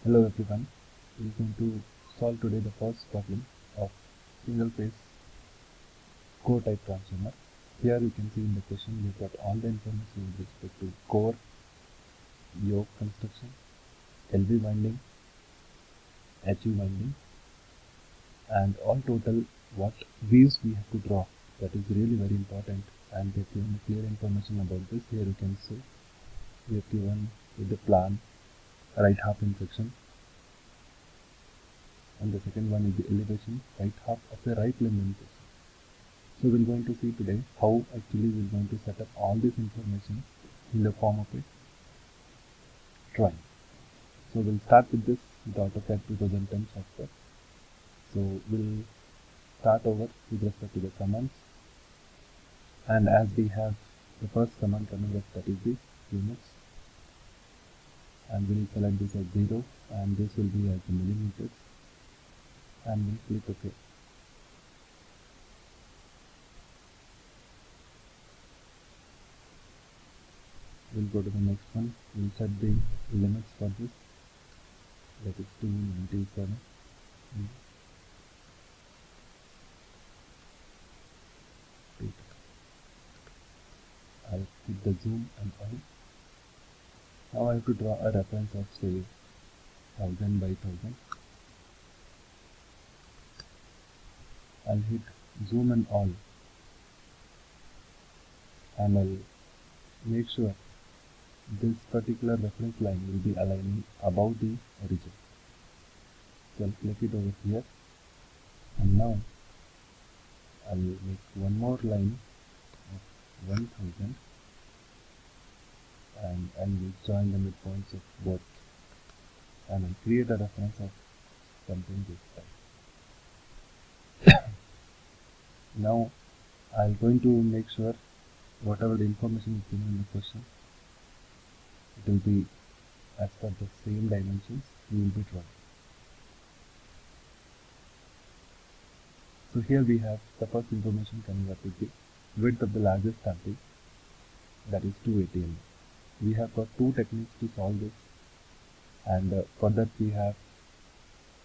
Hello everyone, we are going to solve today the first problem of single phase core type transformer. Here you can see in the question we have got all the information with respect to core, yoke construction, LV winding, HV winding, and all total what views we have to draw. That is really very important, and they have given clear information about this. Here you can see we have given with the plan right half in section, and the second one is the elevation right half of the right limb in section. So we're going to see today how actually we're going to set up all this information in the form of a drawing. So we'll start with this with AutoCAD 2010 software. So we'll start over with respect to the commands, and as we have the first command coming up, that is the units, and we'll select this as 0 and this will be as the millimeters, and we'll click OK. We'll go to the next one. We'll set the limits for this, that is 297. I'll keep the zoom and all. Now I have to draw a reference of say 1000 by 1000. I'll hit zoom and all, and I'll make sure this particular reference line will be aligning above the origin. So I'll click it over here, and now I'll make one more line of 1000, and we'll join the midpoints of both, and I'll create a reference of something this time. Now I'm going to make sure whatever the information is given in the question, it will be as per the same dimensions we will be drawing. So here we have the first information coming up with the width of the largest stamping, that is 280 mm. We have got two techniques to solve this, and for that we have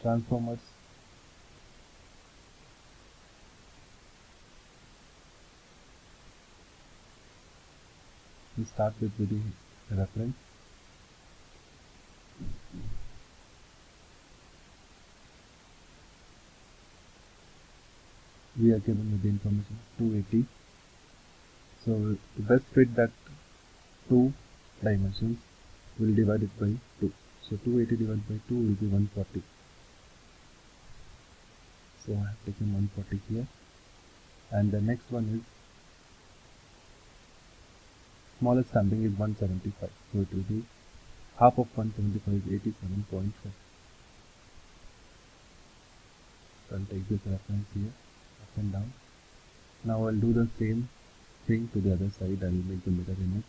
transformers. We start with the reference. We are given with the information 280. So to best fit that two dimensions, we'll divide it by 2. So 280 divided by 2 will be 140. So I have taken 140 here, and the next one is smallest stamping is 175. So it will be half of 175 is 87.5. So I'll take this reference here, up and down. Now I'll do the same thing to the other side. I'll make the mirror image.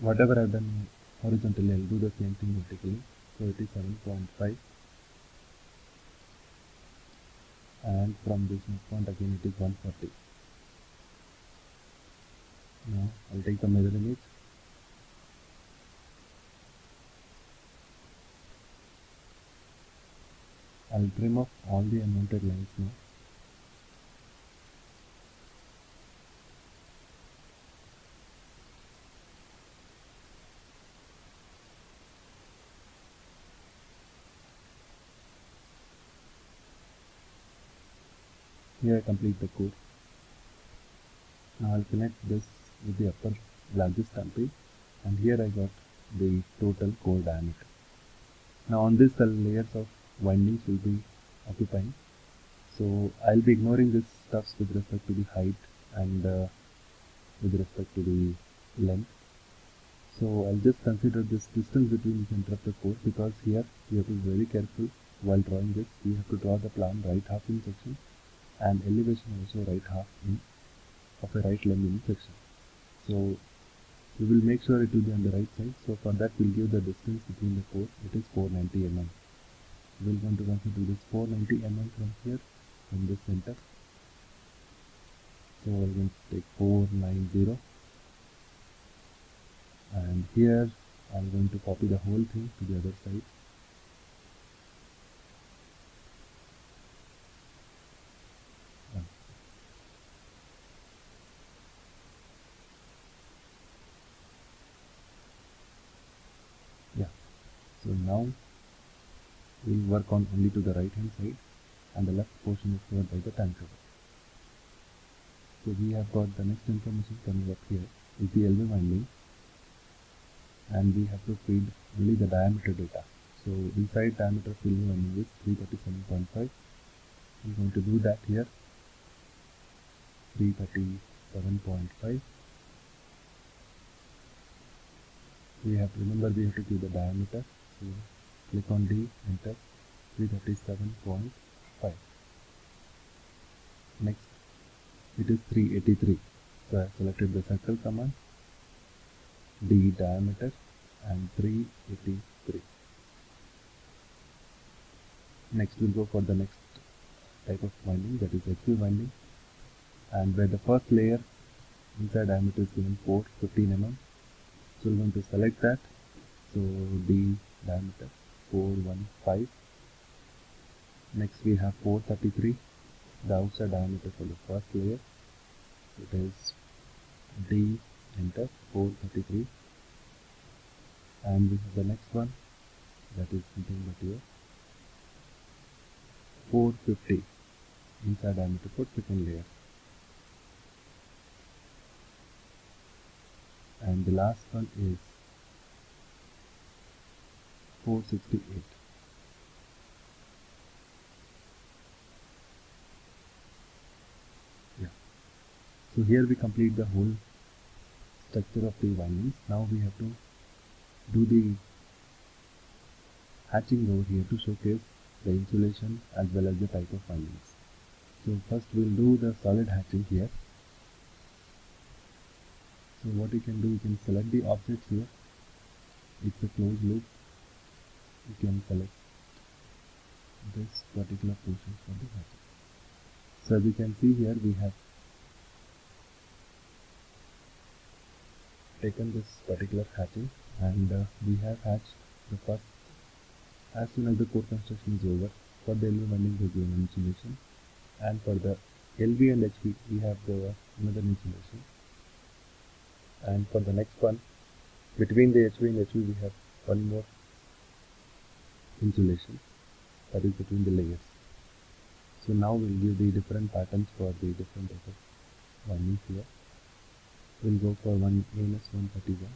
Whatever I've done horizontally, I'll do the same thing vertically. So it is 7.5, and from this midpoint again it is 140. Now I'll take the mirror image. I'll trim off all the unwanted lines now. Here I complete the core. Now I'll connect this with the upper largest stamping, and here I got the total core diameter. Now on this the layers of windings will be occupying. So I'll be ignoring this stuffs with respect to the height and with respect to the length. So I'll just consider this distance between the center of the core, because here you have to be very careful while drawing this. We have to draw the plan right half in section, and elevation also right half in of a right limb in section. So we will make sure it will be on the right side. So for that we'll give the distance between the core, it is 490 mm. we're going to consider this 490 mm from here, from this center. So we're going to take 490, and here I'm going to copy the whole thing to the other side. Yeah, so now we'll work on only to the right hand side, and the left portion is covered by the tank cover. So we have got the next information coming up here is the LV winding, and we have to feed only the diameter data. So inside diameter of LV winding is 337.5. We're going to do that here, 337.5. We have to remember, we have to give the diameter. So click on D, enter 337.5. Next, it is 383. So I have selected the circle command, D diameter, and 383. Next we'll go for the next type of winding, that is HV winding, and where the first layer inside diameter is given 415 mm. So we're going to select that. So D diameter 415. Next we have 433, the outside diameter for the first layer. It is D, enter 433, and we have the next one, that is something but here 450 inside diameter for second layer, and the last one is 468. Yeah. So here we complete the whole structure of the windings. Now we have to do the hatching over here to showcase the insulation as well as the type of windings. So first we'll do the solid hatching here. So what you can do, you can select the objects here. It's a closed loop. You can select this particular portion for the hatching. So as you can see here, we have taken this particular hatching, and we have hatched the first. As soon as the core construction is over, for the LV winding we give an insulation, and for the LV and HV we have the another insulation, and for the next one, between the HV and HV we have one more insulation, that is between the layers. So now we'll give the different patterns for the different types of windings here. We'll go for one ANS131,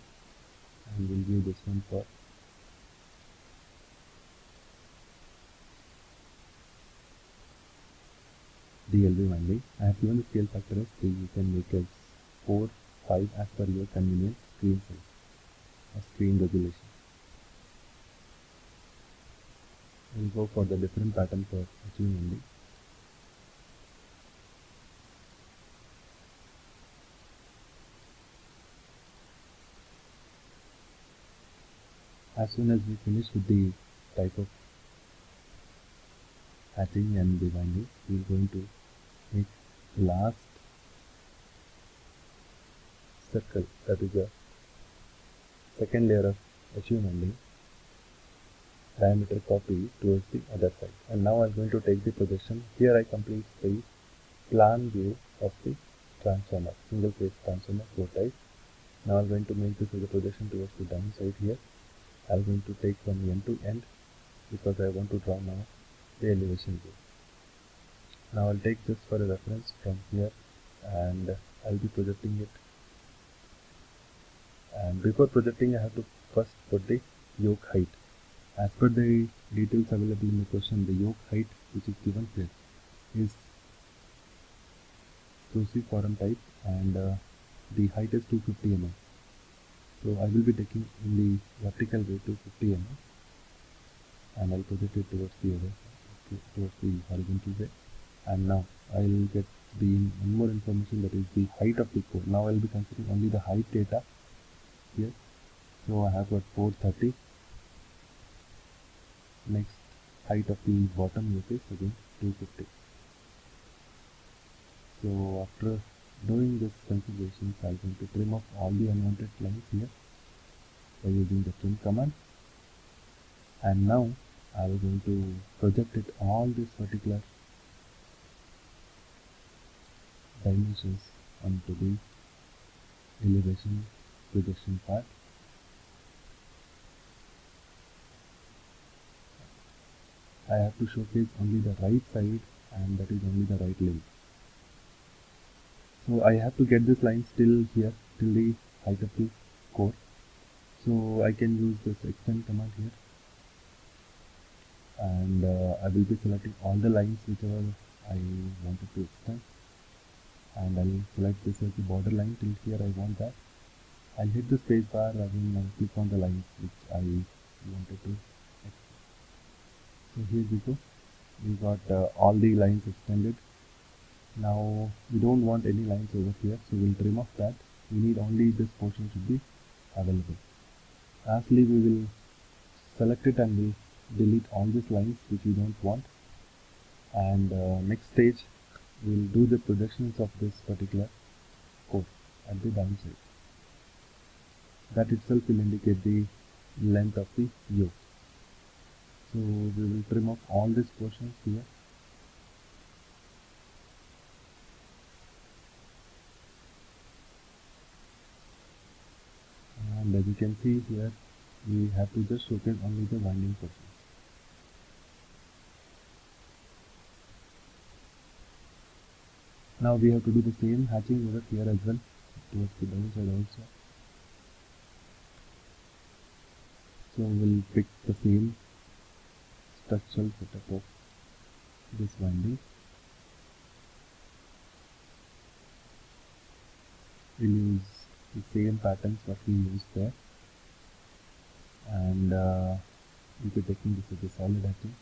and we'll give this one for the LV winding. I have given the scale factor as 3. You can make it 4, 5 as per your convenience, screen size or screen resolution. We'll go for the different pattern for HV winding. As soon as we finish with the type of hatching and the winding, we are going to make last circle, that is the second layer of HV winding, diameter copy towards the other side. And now I'm going to take the projection. Here I complete the plan view of the transformer, single phase transformer 4 type. Now I'm going to make this as a projection towards the down side here. I'm going to take from end to end because I want to draw now the elevation view. Now I'll take this for a reference from here, and I'll be projecting it. And before projecting, I have to first put the yoke height. As per the details available in the question, the yoke height which is given here is cruciform type, and the height is 250 mm. So I will be taking in the vertical way 250 mm, and I'll project it towards the other, towards the horizontal way. And now I'll get the one more information, that is the height of the core. Now I'll be considering only the height data here. So I have got 430. Next height of the bottom yoke is again 250. So after doing this configuration, I'm going to trim off all the unwanted lines here by using the trim command, and now I'm going to project it all this particular dimensions onto the elevation projection part. I have to showcase only the right side, and that is only the right length. So I have to get this line still here, till the height of the core. So I can use this extend command here, and I will be selecting all the lines whichever I wanted to extend, and I'll select this as the border line. Till here I want that. I'll hit the space bar again and click on the lines which I wanted to extend. So here we go. We got all the lines extended. Now we don't want any lines over here, so we'll trim off that. We need only this portion should be available. Lastly, we will select it and we'll delete all these lines which we don't want. And next stage, we'll do the projections of this particular core at the downside. That itself will indicate the length of the yoke. So we will trim off all these portions here. And as you can see here, we have to just showcase only the winding portions. Now we have to do the same hatching over here as well, towards the downside also. So we'll pick the same structural setup of this winding. We'll use the same patterns what we used there, and we'll be taking this as a solid hatching.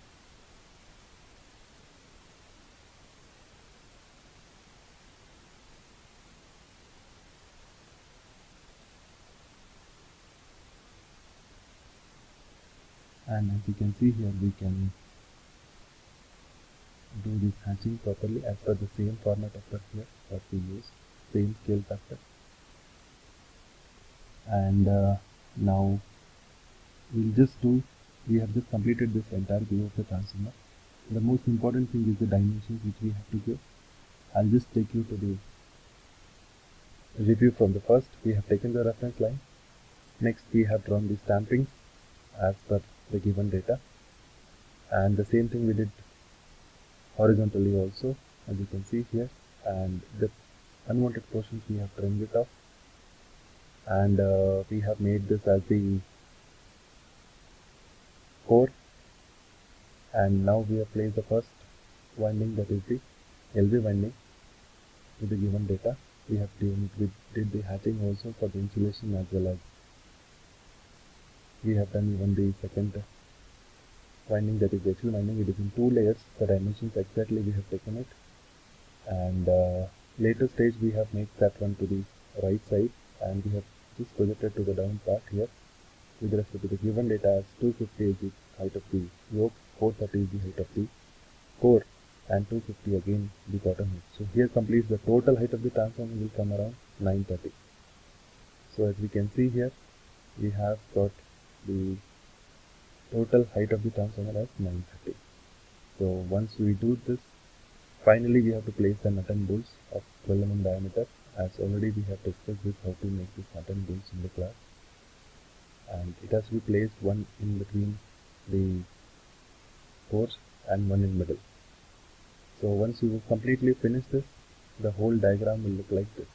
And as you can see here, we can do this hatching properly as per the same format of the here what we use, same scale factor. And now we'll just do, we have just completed this entire view of the transformer. The most important thing is the dimensions which we have to give. I'll just take you to the review from the first. We have taken the reference line. Next we have drawn the stampings as per the given data, and the same thing we did horizontally also, as you can see here. And the unwanted portions we have trimmed it off, and we have made this as the core. And now we have placed the first winding, that is the LV winding, with the given data. We have did the hatching also for the insulation, as well as we have done even the second winding, that is the actual winding. It is in 2 layers. The dimensions exactly we have taken it, and later stage we have made that one to the right side, and we have just projected to the down part here with respect to the given data as 250 is the height of the yoke, 430 is the height of the core, and 250 again the bottom height. So here completes the total height of the transformer will come around 930. So as we can see here, we have got the total height of the transformer as 930. So once we do this, finally we have to place the nut and bolts of 12 mm diameter, as already we have discussed this, how to make this nut and bolts in the class. And it has to be placed one in between the cores and one in middle. So once you completely finish this, the whole diagram will look like this.